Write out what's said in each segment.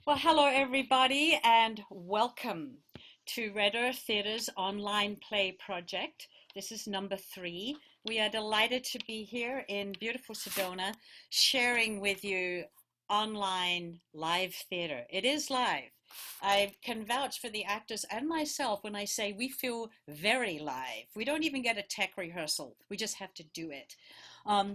Well, hello everybody, and welcome to Red Earth Theatre's online play project. This is number 3. We are delighted to be here in beautiful Sedona, sharing with you online live theater. It is live. I can vouch for the actors and myself when I say we feel very live. We don't even get a tech rehearsal. We just have to do it.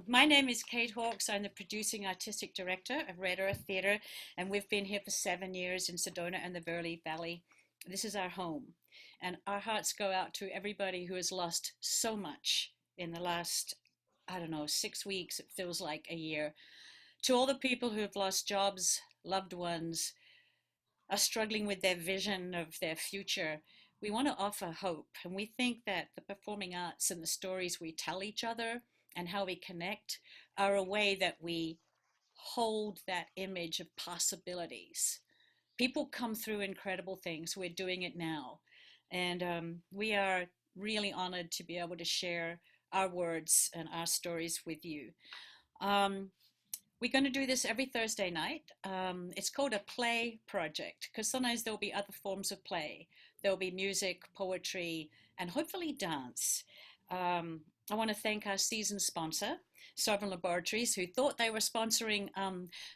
My name is Kate Hawkes. I'm the producing artistic director of Red Earth Theatre, and we've been here for 7 years in Sedona and the Burley Valley. This is our home, and our hearts go out to everybody who has lost so much in the last, I don't know, 6 weeks. It feels like a year. To all the people who have lost jobs, loved ones, are struggling with their vision of their future, we want to offer hope. And we think that the performing arts and the stories we tell each other and how we connect are a way that we hold that image of possibilities. People come through incredible things. We're doing it now. And we are really honored to be able to share our words and our stories with you. Um, we're going to do this every Thursday night. It's called a play project because sometimes there'll be other forms of play. There'll be music, poetry, and hopefully dance. I want to thank our season sponsor, Sovereign Laboratories, who thought they were sponsoring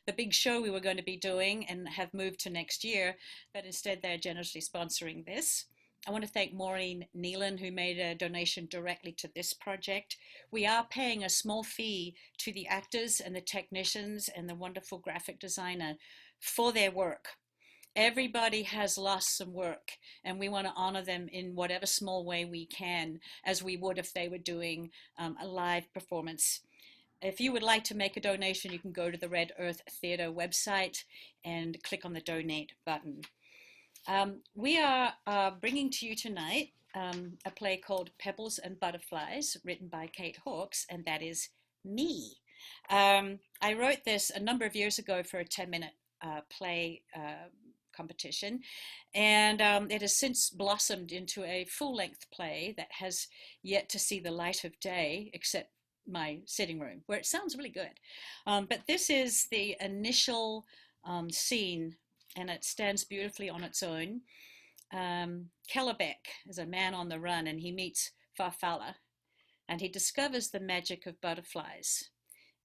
the big show we were going to be doing and have moved to next year, but instead they're generously sponsoring this. I want to thank Maureen Neelan, who made a donation directly to this project. We are paying a small fee to the actors and the technicians and the wonderful graphic designer for their work. Everybody has lost some work, and we want to honor them in whatever small way we can, as we would if they were doing a live performance. If you would like to make a donation, you can go to the Red Earth Theatre website and click on the donate button. We are bringing to you tonight a play called Pebbles and Butterflies, written by Kate Hawkes, and that is me. I wrote this a number of years ago for a 10-minute play competition, and it has since blossomed into a full-length play that has yet to see the light of day, except my sitting room, where it sounds really good. But this is the initial scene, and it stands beautifully on its own. Kellerbeck is a man on the run, and he meets Farfalla, and he discovers the magic of butterflies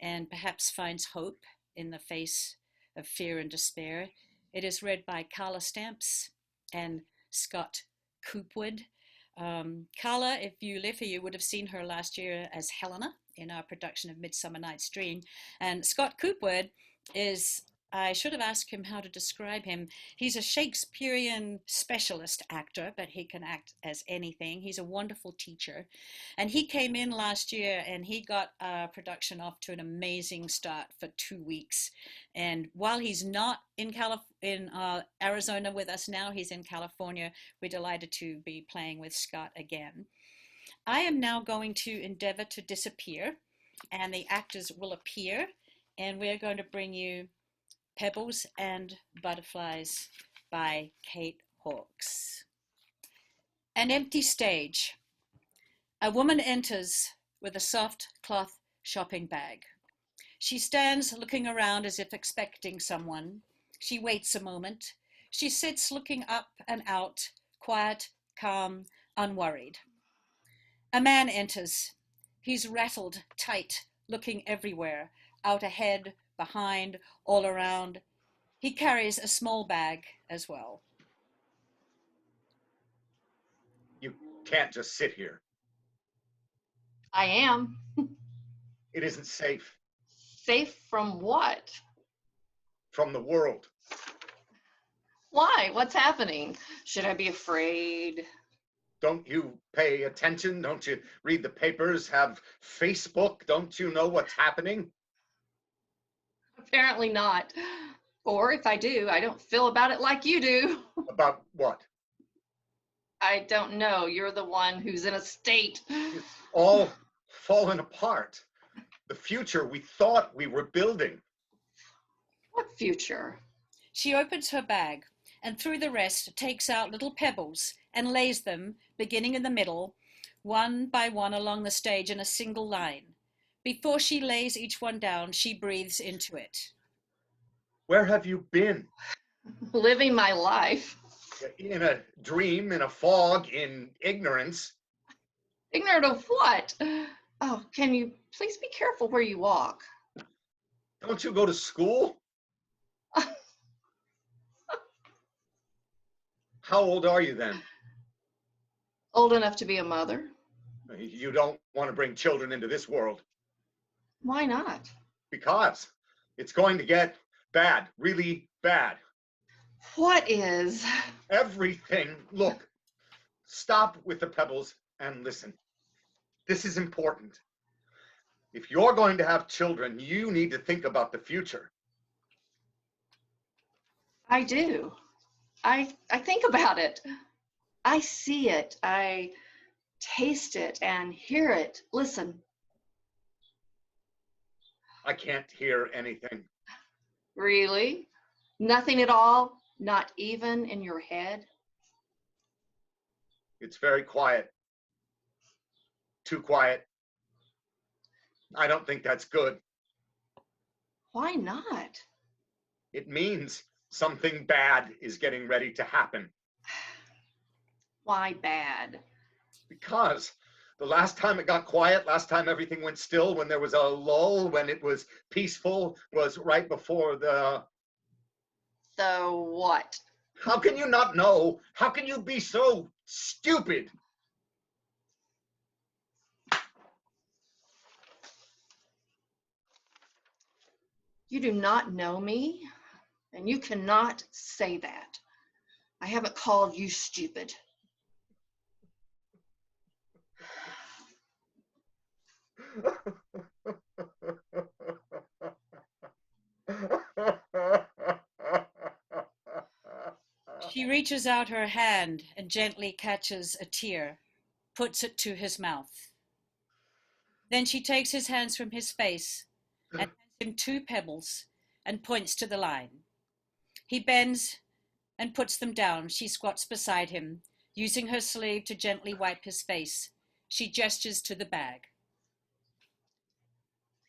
and perhaps finds hope in the face of fear and despair. It is read by Karla Stamps and Scott Coopwood. Karla, if you live here, you would have seen her last year as Helena in our production of Midsummer Night's Dream. And Scott Coopwood is, I should have asked him how to describe him. He's a Shakespearean specialist actor, but he can act as anything. He's a wonderful teacher. And he came in last year and he got our production off to an amazing start for 2 weeks. And while he's not in Arizona with us now, he's in California. We're delighted to be playing with Scott again. I am now going to endeavor to disappear, and the actors will appear, and we're going to bring you Pebbles and Butterflies by Kate Hawkes. An empty stage. A woman enters with a soft cloth shopping bag. She stands looking around as if expecting someone. She waits a moment. She sits looking up and out, quiet, calm, unworried. A man enters. He's rattled, tight, looking everywhere, out ahead, behind, all around. He carries a small bag as well. You can't just sit here. I am. It isn't safe. Safe from what? From the world. Why? What's happening? Should I be afraid? Don't you pay attention? Don't you read the papers? Have Facebook? Don't you know what's happening? Apparently not. Or if I do, I don't feel about it like you do. About what? I don't know. You're the one who's in a state. It's all fallen apart. The future we thought we were building. What future? She opens her bag and through the rest takes out little pebbles and lays them, beginning in the middle, one by one along the stage in a single line. Before she lays each one down, she breathes into it. Where have you been? Living my life. In a dream, in a fog, in ignorance. Ignorant of what? Oh, can you please be careful where you walk? Don't you go to school? How old are you then? Old enough to be a mother? You don't want to bring children into this world. Why not? Because it's going to get bad, really bad. What is? Everything. Look, stop with the pebbles and listen. This is important. If you're going to have children, you need to think about the future. I do. I think about it. I see it. I taste it and hear it. Listen. I can't hear anything. Really? Nothing at all? Not even in your head? It's very quiet. Too quiet. I don't think that's good. Why not? It means something bad is getting ready to happen. Why bad? Because the last time it got quiet, last time everything went still, when there was a lull, when it was peaceful, was right before the... The what? How can you not know? How can you be so stupid? You do not know me, and you cannot say that. I haven't called you stupid. She reaches out her hand and gently catches a tear, puts it to his mouth. Then she takes his hands from his face and hands him 2 pebbles and points to the line. He bends and puts them down. She squats beside him, using her sleeve to gently wipe his face. She gestures to the bag.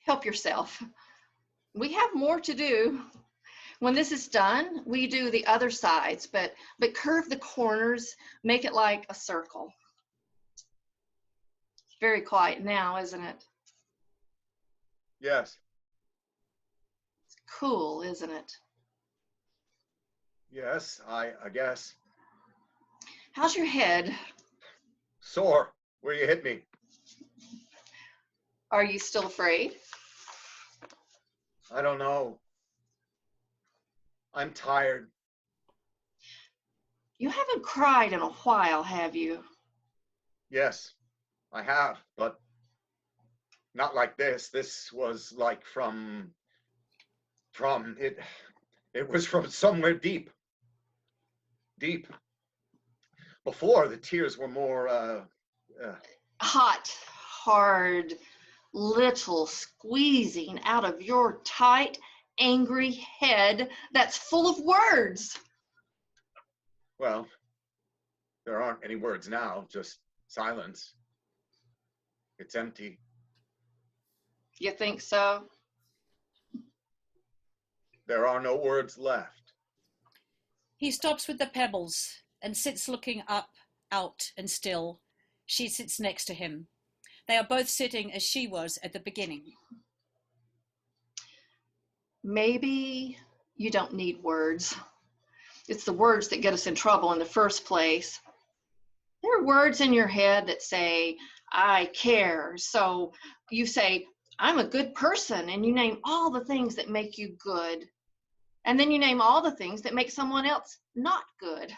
Help yourself. We have more to do. When this is done, we do the other sides, but curve the corners, make it like a circle. It's very quiet now, isn't it? Yes. It's cool, isn't it? Yes, I guess. How's your head? Sore, where you hit me. Are you still afraid? I don't know. I'm tired. You haven't cried in a while, have you? Yes, I have, but not like this. This was like from it was from somewhere deep. Deep. Before, the tears were more Hot, hard, little squeezing out of your tight, angry head that's full of words. well, there aren't any words now, just silence. It's empty. You think so? There are no words left. He stops with the pebbles and sits looking up, out, and still. She sits next to him. They are both sitting as she was at the beginning. Maybe you don't need words. It's the words that get us in trouble in the first place. There are words in your head that say, I care. So you say, I'm a good person, and you name all the things that make you good. And then you name all the things that make someone else not good.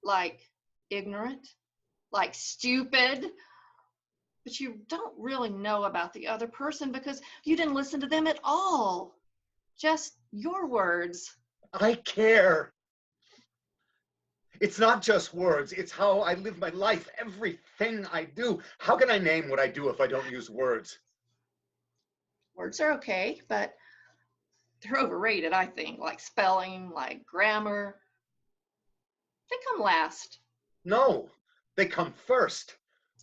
Like ignorant, like stupid. But you don't really know about the other person because you didn't listen to them at all. Just your words. I care. It's not just words, it's how I live my life, everything I do. How can I name what I do if I don't use words? Words are okay, but they're overrated, I think, like spelling, like grammar. They come last. No, they come first.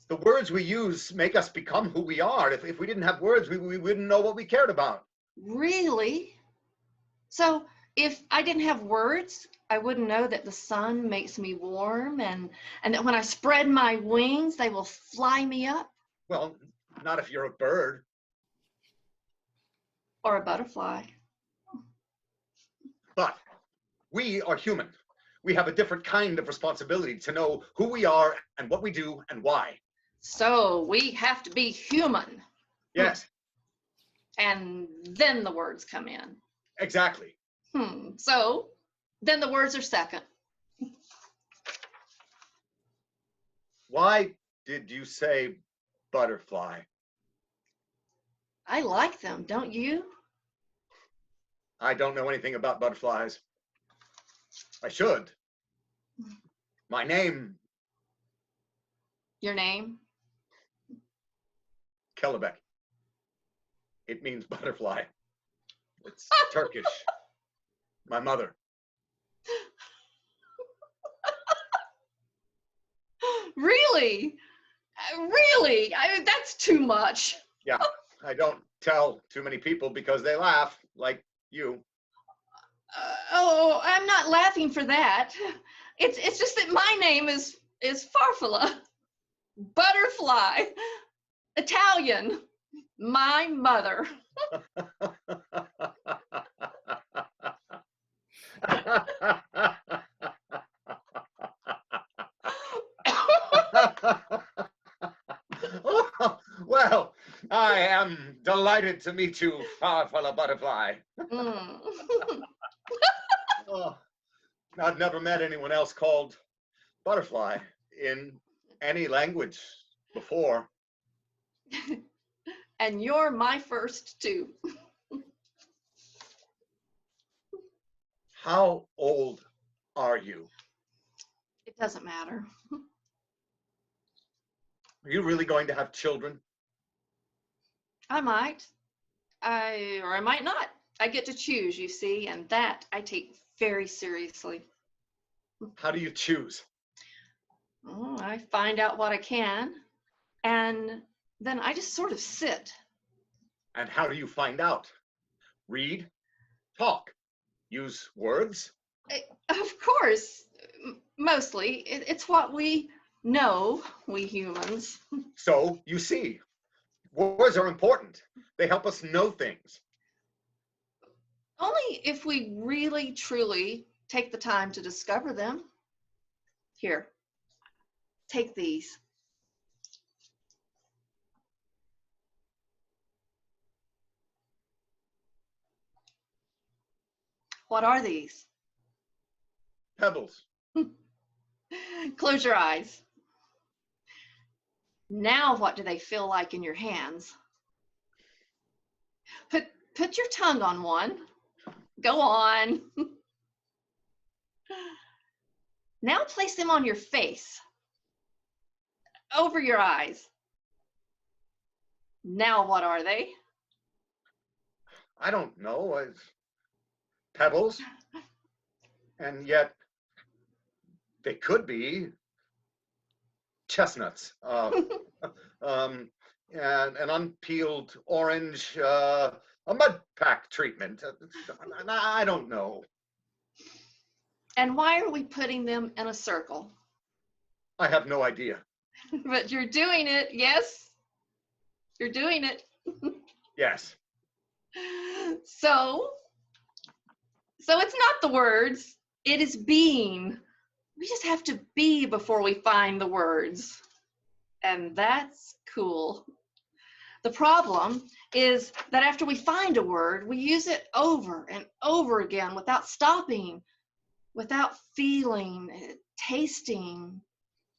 The words we use make us become who we are. If we didn't have words, we wouldn't know what we cared about. Really? So If I didn't have words, I wouldn't know that the sun makes me warm and that when I spread my wings, they will fly me up. Well, not if you're a bird. Or a butterfly. But we are human. We have a different kind of responsibility to know who we are and what we do and why. So we have to be human. Yes, And then the words come in. exactly. So then the words are second. Why did you say butterfly? I like them, don't you? I don't know anything about butterflies. I should. My name, Your name? Kellebeck. It means butterfly. It's Turkish. My mother. Really? Really? That's too much. Yeah, I don't tell too many people because they laugh, like you. Oh, I'm not laughing for that. It's just that my name is Farfalla. Butterfly. Italian. My mother. Well, I am delighted to meet you, Farfalla Butterfly. Mm. Oh, I've never met anyone else called Butterfly in any language before. And you're my first too. How old are you? It doesn't matter. Are you really going to have children? I might. Or I might not. I get to choose, you see, and that I take very seriously. How do you choose? Oh, I find out what I can, and then I just sort of sit. And how do you find out? Read, talk, use words? Of course, mostly. It's what we know, we humans. So you see, words are important. They help us know things. Only if we really, truly take the time to discover them. Here, take these. What are these? Pebbles. Close your eyes. Now what do they feel like in your hands? Put your tongue on one. Go on. Now place them on your face. Over your eyes. Now what are they? I don't know. It's pebbles. And yet, they could be chestnuts. And an unpeeled orange, a mud pack treatment. I don't know. And why are we putting them in a circle? I have no idea. But you're doing it, yes? You're doing it. Yes. So it's not the words, it is being. We just have to be before we find the words. And that's cool. The problem is that after we find a word, we use it over and over again without stopping, without feeling, tasting,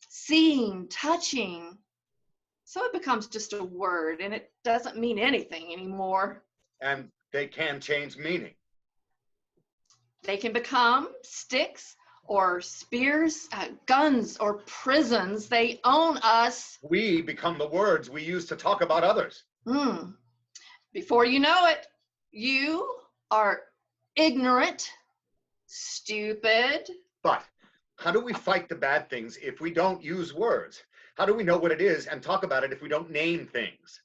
seeing, touching. So it becomes just a word and it doesn't mean anything anymore. And they can change meaning. They can become sticks or spears, guns or prisons. They own us. We become the words we use to talk about others. Before you know it, you are ignorant, stupid. But how do we fight the bad things if we don't use words? How do we know what it is and talk about it if we don't name things?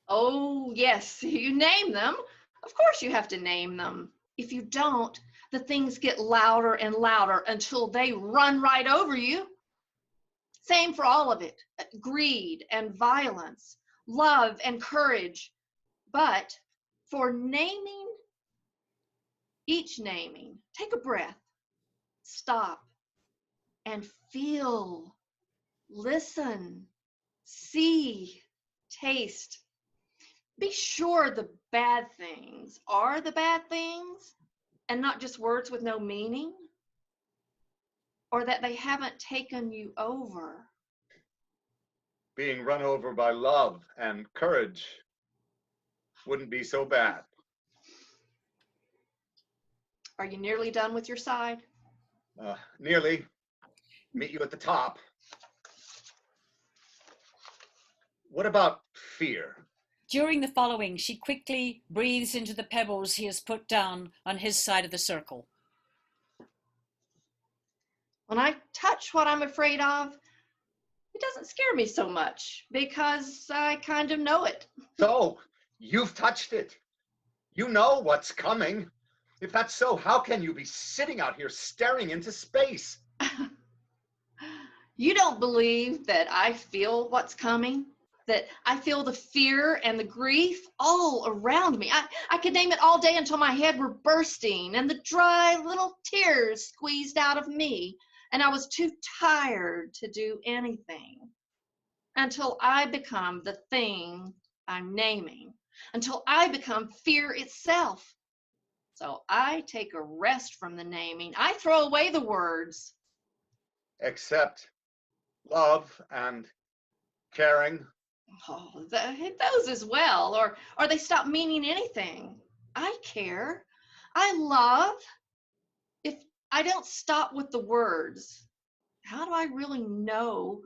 Oh, yes, you name them. Of course you have to name them. If you don't, the things get louder and louder until they run right over you. Same for all of it. Greed and violence, love and courage. But for naming, each naming, take a breath, stop, and feel, listen, see, taste. Be sure the bad things are the bad things and not just words with no meaning, or that they haven't taken you over. Being run over by love and courage wouldn't be so bad. Are you nearly done with your side? Nearly. Meet you at the top. What about fear? During the following, she quickly breathes into the pebbles he has put down on his side of the circle. When I touch what I'm afraid of, it doesn't scare me so much because I kind of know it. So, you've touched it. You know what's coming. If that's so, how can you be sitting out here staring into space? You don't believe that I feel what's coming? That I feel the fear and the grief all around me. I could name it all day until my head were bursting and the dry little tears squeezed out of me, and I was too tired to do anything until I become the thing I'm naming, until I become fear itself. So I take a rest from the naming. I throw away the words. Except love and caring. Oh, those as well, or they stop meaning anything. I care. I love. If I don't stop with the words, how do I really know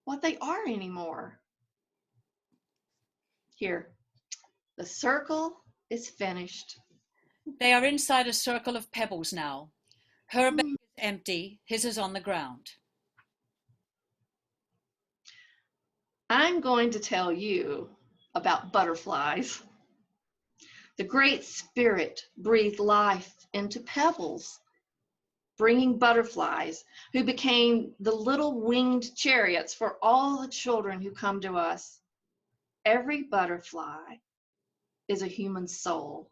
what they are anymore? Here, the circle is finished. They are inside a circle of pebbles now. Her bag is empty, his is on the ground. I'm going to tell you about butterflies. The Great Spirit breathed life into pebbles, bringing butterflies who became the little winged chariots for all the children who come to us. Every butterfly is a human soul.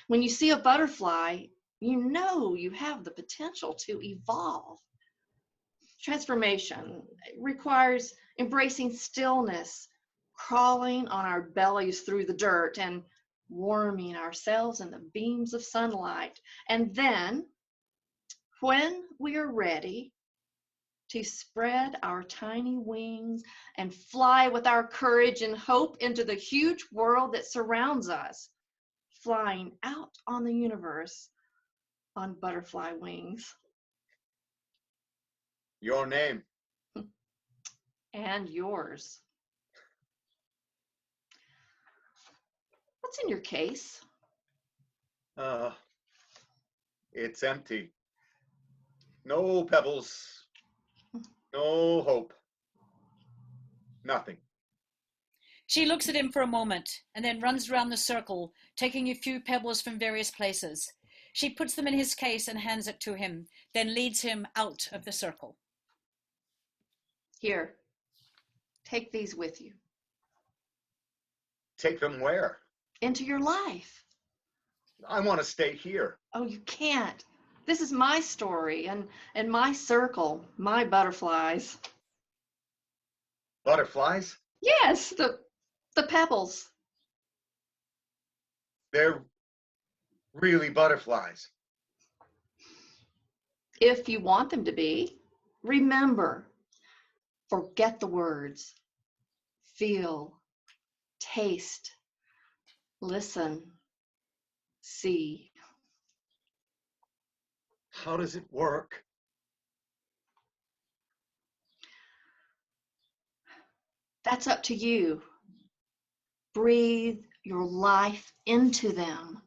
When you see a butterfly, you know you have the potential to evolve. Transformation requires embracing stillness, crawling on our bellies through the dirt, and warming ourselves in the beams of sunlight. And then, when we are ready to spread our tiny wings and fly with our courage and hope into the huge world that surrounds us, flying out on the universe on butterfly wings. Your name. And yours. What's in your case? It's empty. No pebbles. No hope. Nothing. She looks at him for a moment and then runs around the circle, taking a few pebbles from various places. She puts them in his case and hands it to him, then leads him out of the circle. Here, take these with you. Take them where? Into your life. I want to stay here. Oh, you can't. This is my story and my circle, my butterflies. Butterflies? Yes, the pebbles. They're really butterflies. If you want them to be, remember, forget the words. Feel, taste, listen, see. How does it work? That's up to you. Breathe your life into them.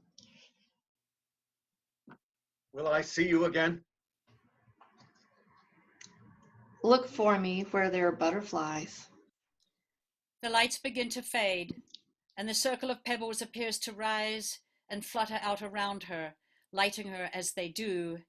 Will I see you again? Look for me where there are butterflies. The lights begin to fade, and the circle of pebbles appears to rise and flutter out around her, lighting her as they do